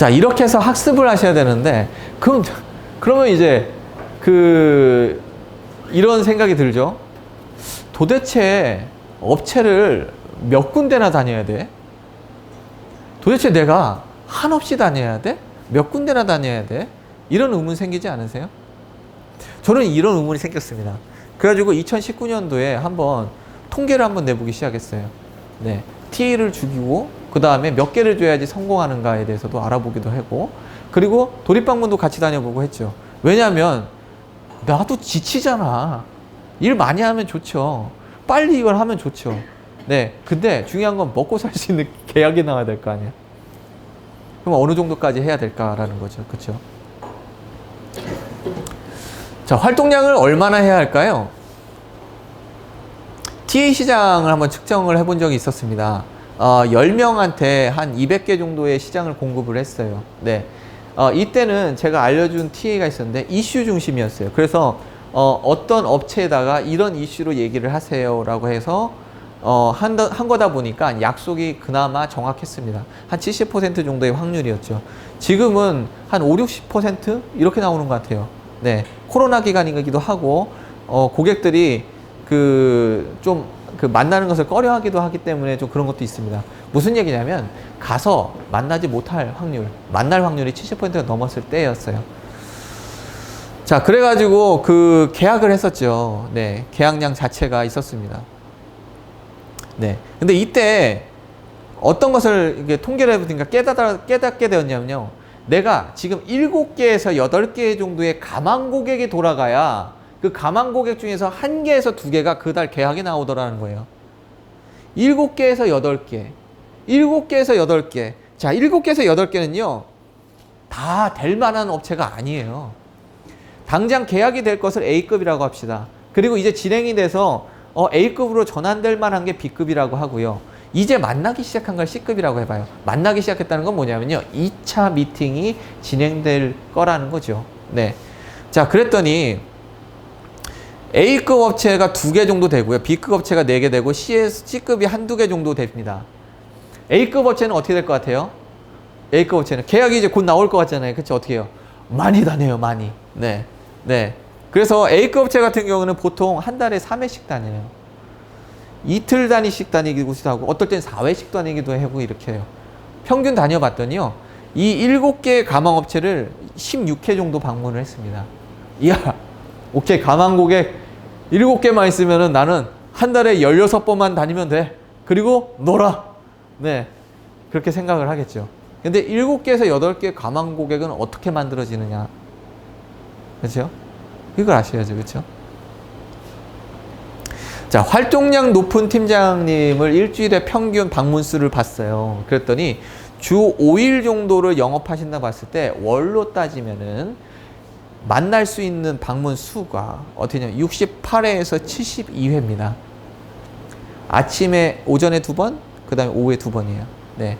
자, 이렇게 해서 학습을 하셔야 되는데, 그러면 이제, 이런 생각이 들죠. 도대체 업체를 몇 군데나 다녀야 돼? 도대체 내가 한없이 다녀야 돼? 몇 군데나 다녀야 돼? 이런 의문 생기지 않으세요? 저는 이런 의문이 생겼습니다. 그래가지고 2019년도에 한번 통계를 한번 내보기 시작했어요. 네. TA를 죽이고, 그 다음에 몇 개를 줘야지 성공하는가에 대해서도 알아보기도 하고, 그리고 도립방문도 같이 다녀보고 했죠. 왜냐면, 나도 지치잖아. 일 많이 하면 좋죠. 빨리 이걸 하면 좋죠. 네. 근데 중요한 건 먹고 살 수 있는 계약이 나와야 될 거 아니야. 그럼 어느 정도까지 해야 될까라는 거죠. 그쵸? 자, 활동량을 얼마나 해야 할까요? TA 시장을 한번 측정을 해본 적이 있었습니다. 10명한테 한 200개 정도의 시장을 공급을 했어요. 네. 이때는 제가 알려준 TA가 있었는데 이슈 중심이었어요. 그래서 어떤 업체에다가 이런 이슈로 얘기를 하세요라고 해서 한 거다 보니까 약속이 그나마 정확했습니다. 한 70% 정도의 확률이었죠. 지금은 한 5, 60% 이렇게 나오는 것 같아요. 네. 코로나 기간이기도 하고 고객들이 만나는 것을 꺼려 하기도 하기 때문에 좀 그런 것도 있습니다. 무슨 얘기냐면 가서 만나지 못할 확률, 만날 확률이 70%가 넘었을 때였어요. 자, 그래가지고 계약을 했었죠. 네. 계약량 자체가 있었습니다. 네. 근데 이때 어떤 것을 이게 통계를 해보니까 깨닫게 되었냐면요. 내가 지금 7개에서 8개 정도의 가망 고객이 돌아가야 그 가망 고객 중에서 1개에서 2개가 그달 계약이 나오더라는 거예요. 7개에서 8개. 7개에서 8개. 자, 7개에서 8개는요. 다 될 만한 업체가 아니에요. 당장 계약이 될 것을 A급이라고 합시다. 그리고 이제 진행이 돼서 A급으로 전환될 만한 게 B급이라고 하고요. 이제 만나기 시작한 걸 C급이라고 해봐요. 만나기 시작했다는 건 뭐냐면요. 2차 미팅이 진행될 거라는 거죠. 네. 자, 그랬더니 A급 업체가 2개 정도 되고요. B급 업체가 4개 되고 C급이 1-2개 정도 됩니다. A급 업체는 어떻게 될 것 같아요? A급 업체는 계약이 이제 곧 나올 것 같잖아요. 그쵸? 어떻게 해요? 많이 다녀요. 많이. 네. 네. 그래서 A급 업체 같은 경우는 보통 한 달에 3회씩 다녀요. 이틀 단위씩 다니기도 하고 어떨 땐 4회씩 다니기도 하고 이렇게 해요. 평균 다녀봤더니요. 이 7개의 가망업체를 16회 정도 방문을 했습니다. 이야, 오케이. 가망 고객 7개만 있으면은 나는 한 달에 16번만 다니면 돼. 그리고 놀아. 네. 그렇게 생각을 하겠죠. 근데 7개에서 8개 가망 고객은 어떻게 만들어지느냐. 그렇죠? 이걸 아셔야죠. 그렇죠? 자, 활동량 높은 팀장님을 일주일에 평균 방문 수를 봤어요. 그랬더니 주 5일 정도를 영업하신다 봤을 때 월로 따지면은 만날 수 있는 방문 수가 어떻게 되냐면 68회에서 72회입니다. 아침에 오전에 2번, 그 다음에 오후에 2번이에요. 네.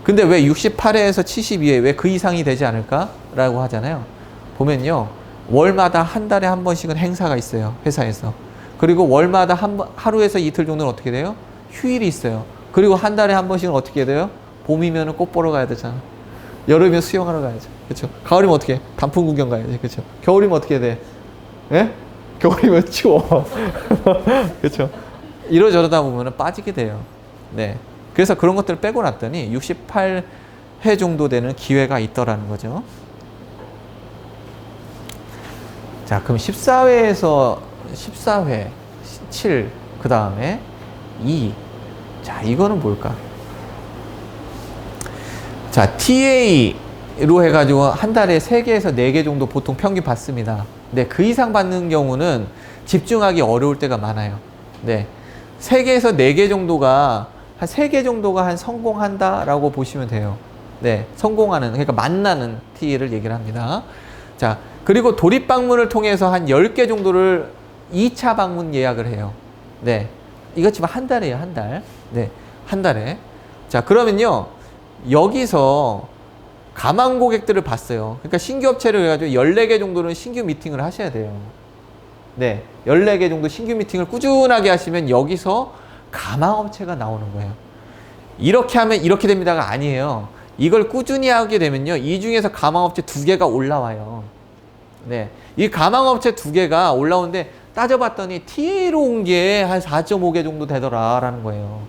근데 왜 68회에서 72회, 왜 그 이상이 되지 않을까라고 하잖아요. 보면요. 월마다 한 달에 한 번씩은 행사가 있어요. 회사에서. 그리고 월마다 하루에서 이틀 정도는 어떻게 돼요? 휴일이 있어요. 그리고 한 달에 한 번씩은 어떻게 돼요? 봄이면 꽃 보러 가야 되잖아. 여름이면 수영하러 가야죠. 그렇죠? 가을이면 어떻게 해? 단풍 구경 가야지. 그렇죠? 겨울이면 어떻게 돼? 예? 겨울이면 추워. 그렇죠? 이러저러다 보면 빠지게 돼요. 네. 그래서 그런 것들을 빼고 났더니 68회 정도 되는 기회가 있더라는 거죠. 자, 그럼 14회에서 14회, 7, 그 다음에 2. 자, 이거는 뭘까? 자, TA로 해가지고 한 달에 3개에서 4개 정도 보통 평균 받습니다. 네, 그 이상 받는 경우는 집중하기 어려울 때가 많아요. 네. 3개에서 4개 정도가, 한 3개 정도가 한 성공한다라고 보시면 돼요. 네. 성공하는, 그러니까 만나는 TA를 얘기를 합니다. 자, 그리고 도립 방문을 통해서 한 10개 정도를 2차 방문 예약을 해요. 네. 이거 지금 한 달이에요, 한 달. 네. 한 달에. 자, 그러면요. 여기서 가망 고객들을 봤어요. 그러니까 신규 업체를 해가지고 14개 정도는 신규 미팅을 하셔야 돼요. 네. 14개 정도 신규 미팅을 꾸준하게 하시면 여기서 가망 업체가 나오는 거예요. 이렇게 하면 이렇게 됩니다가 아니에요. 이걸 꾸준히 하게 되면요, 이 중에서 가망업체 2개가 올라와요. 네, 이 가망업체 2개가 올라오는데 따져봤더니 TA로 온 게 한 4.5개 정도 되더라라는 거예요.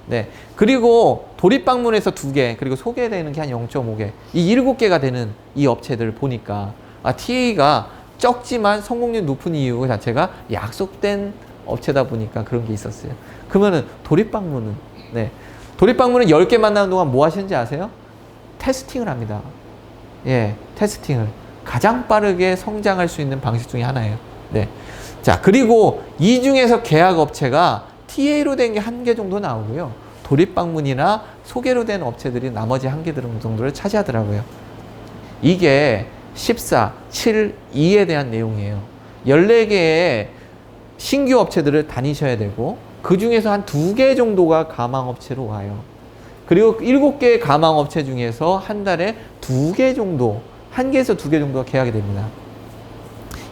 네, 그리고 도립방문에서 2개, 그리고 소개되는 게 한 0.5개, 이 7개가 되는 이 업체들을 보니까 TA가 적지만 성공률 높은 이유 자체가 약속된 업체다 보니까 그런 게 있었어요. 그러면은 도립방문은, 네, 도립방문은 10개 만나는 동안 뭐 하시는지 아세요? 테스팅을 합니다. 예, 테스팅을. 가장 빠르게 성장할 수 있는 방식 중에 하나예요. 네. 자, 그리고 이 중에서 계약 업체가 TA로 된 게 1개 정도 나오고요. 도립방문이나 소개로 된 업체들이 나머지 1개 정도를 차지하더라고요. 이게 14, 7, 2에 대한 내용이에요. 14개의 신규 업체들을 다니셔야 되고, 그 중에서 한 2개 정도가 가망업체로 와요. 그리고 7개의 가망업체 중에서 한 달에 2개 정도, 1개에서 2개 정도가 계약이 됩니다.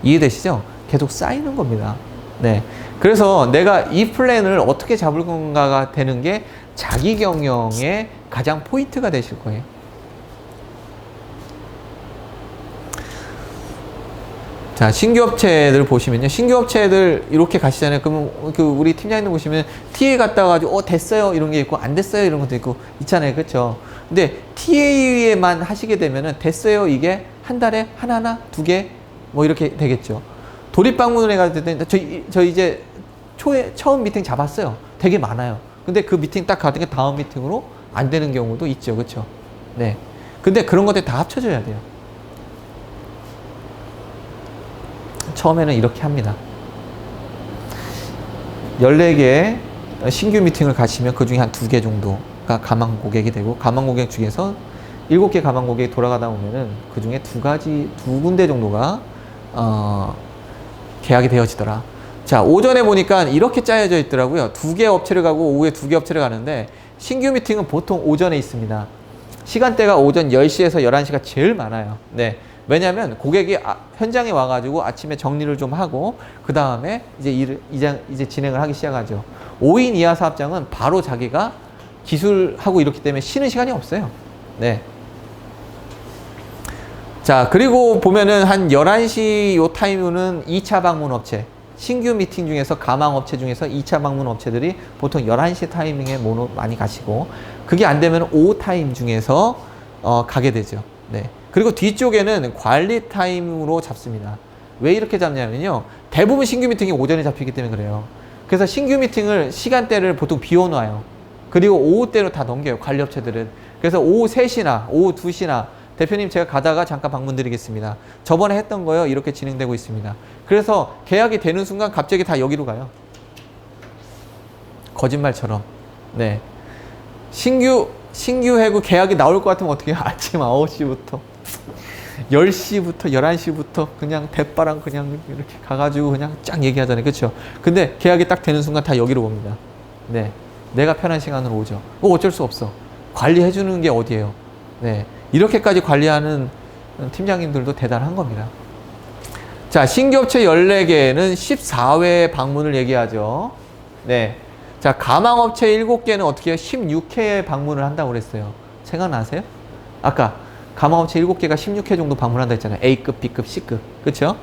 이해되시죠? 계속 쌓이는 겁니다. 네. 그래서 내가 이 플랜을 어떻게 잡을 건가가 되는 게 자기 경영의 가장 포인트가 되실 거예요. 자, 신규 업체들 보시면요. 신규 업체들 이렇게 가시잖아요. 그러면 우리 팀장님들 보시면 TA 갔다 가지고 됐어요 이런 게 있고 안 됐어요 이런 것도 있고 있잖아요. 그렇죠? 근데 TA에만 하시게 되면은 됐어요 이게 한 달에 하나, 2개 뭐 이렇게 되겠죠. 도립방문을 해가지고 저 이제 처음 미팅 잡았어요. 되게 많아요. 근데 그 미팅 딱 가던 게 다음 미팅으로 안 되는 경우도 있죠. 그렇죠? 네. 근데 그런 것들 다 합쳐져야 돼요. 처음에는 이렇게 합니다. 14개의 신규 미팅을 가시면 그 중에 한 2개 정도가 가망 고객이 되고, 가망 고객 중에서 7개 가망 고객이 돌아가다 보면은 그 중에 2군데 정도가 계약이 되어지더라. 자, 오전에 보니까 이렇게 짜여져 있더라고요. 2개 업체를 가고 오후에 2개 업체를 가는데, 신규 미팅은 보통 오전에 있습니다. 시간대가 오전 10시에서 11시가 제일 많아요. 네. 왜냐면 고객이 현장에 와가지고 아침에 정리를 좀 하고 그 다음에 이제 진행을 하기 시작하죠. 5인 이하 사업장은 바로 자기가 기술하고 이렇기 때문에 쉬는 시간이 없어요. 네. 자, 그리고 보면은 한 11시 요 타임은 2차 방문 업체, 신규 미팅 중에서 가망 업체 중에서 2차 방문 업체들이 보통 11시 타이밍에 많이 가시고, 그게 안 되면 오후 타임 중에서 가게 되죠. 네. 그리고 뒤쪽에는 관리 타임으로 잡습니다. 왜 이렇게 잡냐면요, 대부분 신규 미팅이 오전에 잡히기 때문에 그래요. 그래서 신규 미팅을 시간대를 보통 비워놔요. 그리고 오후 때로 다 넘겨요, 관리업체들은. 그래서 오후 3시나 오후 2시나 대표님 제가 가다가 잠깐 방문 드리겠습니다. 저번에 했던 거요, 이렇게 진행되고 있습니다. 그래서 계약이 되는 순간 갑자기 다 여기로 가요. 거짓말처럼. 네. 신규 해고 계약이 나올 것 같으면 어떻게 해요? 아침 9시부터 10시부터 11시부터 그냥 대바랑 그냥 이렇게 가가지고 그냥 쫙 얘기하잖아요. 그렇죠? 근데 계약이 딱 되는 순간 다 여기로 옵니다. 네. 내가 편한 시간으로 오죠. 어쩔 수 없어. 관리해주는 게 어디예요? 네. 이렇게까지 관리하는 팀장님들도 대단한 겁니다. 자, 신규 업체 14개는 14회 방문을 얘기하죠. 네. 자, 가망업체 7개는 어떻게 해요? 16회 방문을 한다고 그랬어요. 생각나세요? 아까 가망업체 7개가 16회 정도 방문한다 했잖아요. A급, B급, C급. 그쵸?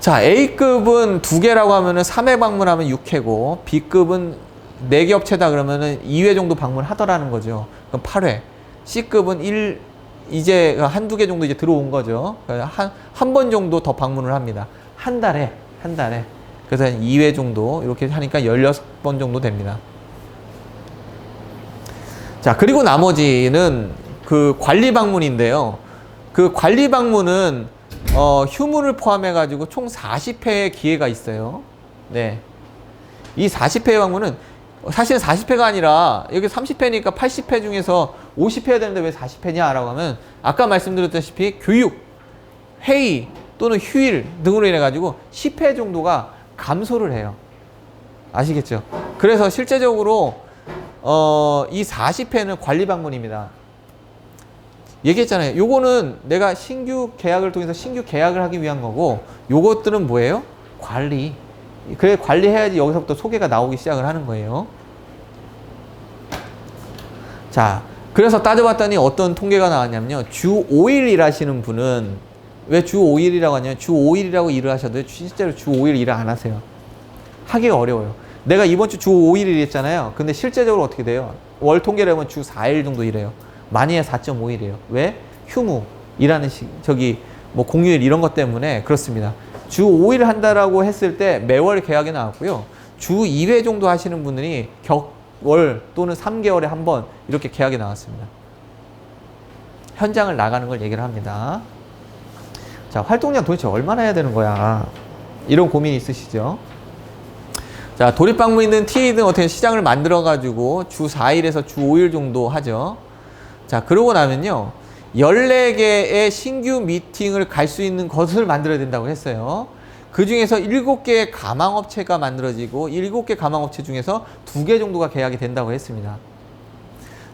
자, A급은 2개라고 하면은 3회 방문하면 6회고, B급은 4개 업체다 그러면은 2회 정도 방문하더라는 거죠. 그럼 8회. C급은 이제 한두 개 정도 이제 들어온 거죠. 한 번 정도 더 방문을 합니다. 한 달에. 그래서 한 2회 정도 이렇게 하니까 16번 정도 됩니다. 자, 그리고 나머지는 그 관리 방문인데요. 그 관리 방문은 휴무를 포함해 가지고 총 40회의 기회가 있어요. 네. 이 40회의 방문은 사실 40회가 아니라 여기 30회니까 80회 중에서 50회 해야 되는데 왜 40회냐라고 하면, 아까 말씀드렸다시피 교육, 회의 또는 휴일 등으로 인해 가지고 10회 정도가 감소를 해요. 아시겠죠? 그래서 실제적으로 이 40회는 관리 방문입니다. 얘기했잖아요. 요거는 내가 신규 계약을 통해서 신규 계약을 하기 위한 거고, 요것들은 뭐예요? 관리. 그래, 관리해야지 여기서부터 소개가 나오기 시작을 하는 거예요. 자, 그래서 따져봤더니 어떤 통계가 나왔냐면요. 주 5일 일하시는 분은, 왜 주 5일이라고 하냐면, 주 5일이라고 일을 하셔도 실제로 주 5일 일을 안 하세요. 하기가 어려워요. 내가 이번 주 5일 일했잖아요. 근데 실제적으로 어떻게 돼요? 월 통계를 하면 주 4일 정도 일해요. 많이 해 4.5일이에요. 왜? 휴무, 일하는 뭐 공휴일 이런 것 때문에 그렇습니다. 주 5일 한다라고 했을 때 매월 계약이 나왔고요. 주 2회 정도 하시는 분들이 격월 또는 3개월에 한 번 이렇게 계약이 나왔습니다. 현장을 나가는 걸 얘기를 합니다. 자, 활동량 도대체 얼마나 해야 되는 거야? 이런 고민이 있으시죠? 자, 도립방문이든 TA든 어떻게 시장을 만들어가지고 주 4일에서 주 5일 정도 하죠. 자, 그러고 나면요. 14개의 신규 미팅을 갈 수 있는 것을 만들어야 된다고 했어요. 그 중에서 7개의 가망업체가 만들어지고 7개 가망업체 중에서 2개 정도가 계약이 된다고 했습니다.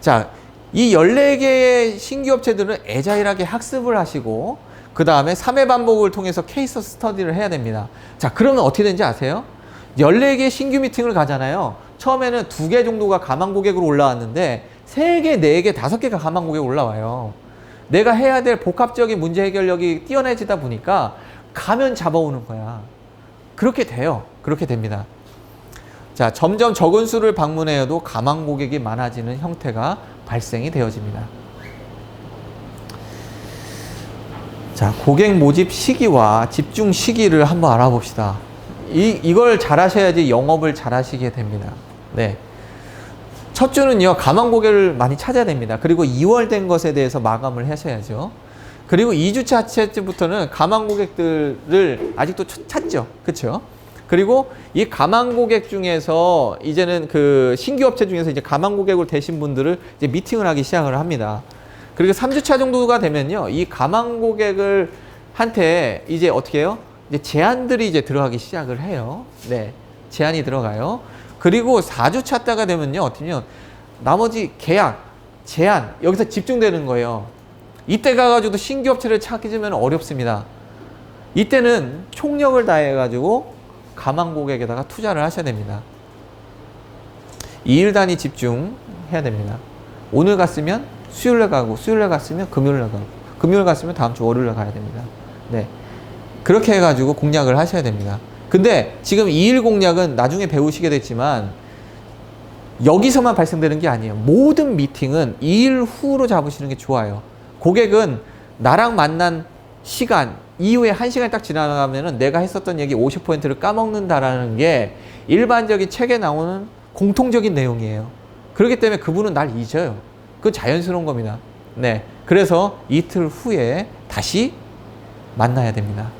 자, 이 14개의 신규 업체들은 애자일하게 학습을 하시고 그 다음에 3회 반복을 통해서 케이스 스터디를 해야 됩니다. 자, 그러면 어떻게 되는지 아세요? 14개 신규 미팅을 가잖아요. 처음에는 2개 정도가 가망 고객으로 올라왔는데 3개, 4개, 5개가 가망 고객으로 올라와요. 내가 해야 될 복합적인 문제 해결력이 뛰어나지다 보니까 가면 잡아오는 거야. 그렇게 돼요. 그렇게 됩니다. 자, 점점 적은 수를 방문해도 가망 고객이 많아지는 형태가 발생이 되어집니다. 자, 고객 모집 시기와 집중 시기를 한번 알아봅시다. 이걸 잘 하셔야지 영업을 잘 하시게 됩니다. 네. 첫 주는요, 가망 고객을 많이 찾아야 됩니다. 그리고 2월 된 것에 대해서 마감을 하셔야죠. 그리고 2주차 때부터는 가망 고객들을 아직도 찾죠. 그쵸? 그리고 이 가망 고객 중에서 이제는 그 신규 업체 중에서 이제 가망 고객으로 되신 분들을 이제 미팅을 하기 시작을 합니다. 그리고 3주차 정도가 되면요, 이 가망 고객을 한테 이제 어떻게 해요? 이제 제안들이 이제 들어가기 시작을 해요. 네. 제안이 들어가요. 그리고 4주차 때가 되면요, 어떻게요? 나머지 계약, 제안, 여기서 집중되는 거예요. 이때 가가지고도 신규 업체를 찾기면 어렵습니다. 이때는 총력을 다해가지고 가망 고객에다가 투자를 하셔야 됩니다. 2일 단위 집중해야 됩니다. 오늘 갔으면 수요일에 가고, 수요일에 갔으면 금요일에 가고, 금요일 갔으면 다음 주 월요일에 가야 됩니다. 네. 그렇게 해가지고 공략을 하셔야 됩니다. 근데 지금 2일 공략은 나중에 배우시게 됐지만 여기서만 발생되는 게 아니에요. 모든 미팅은 2일 후로 잡으시는 게 좋아요. 고객은 나랑 만난 시간 이후에 1시간이 딱 지나가면은 내가 했었던 얘기 50%를 까먹는다라는 게 일반적인 책에 나오는 공통적인 내용이에요. 그렇기 때문에 그분은 날 잊어요. 그건 자연스러운 겁니다. 네. 그래서 이틀 후에 다시 만나야 됩니다.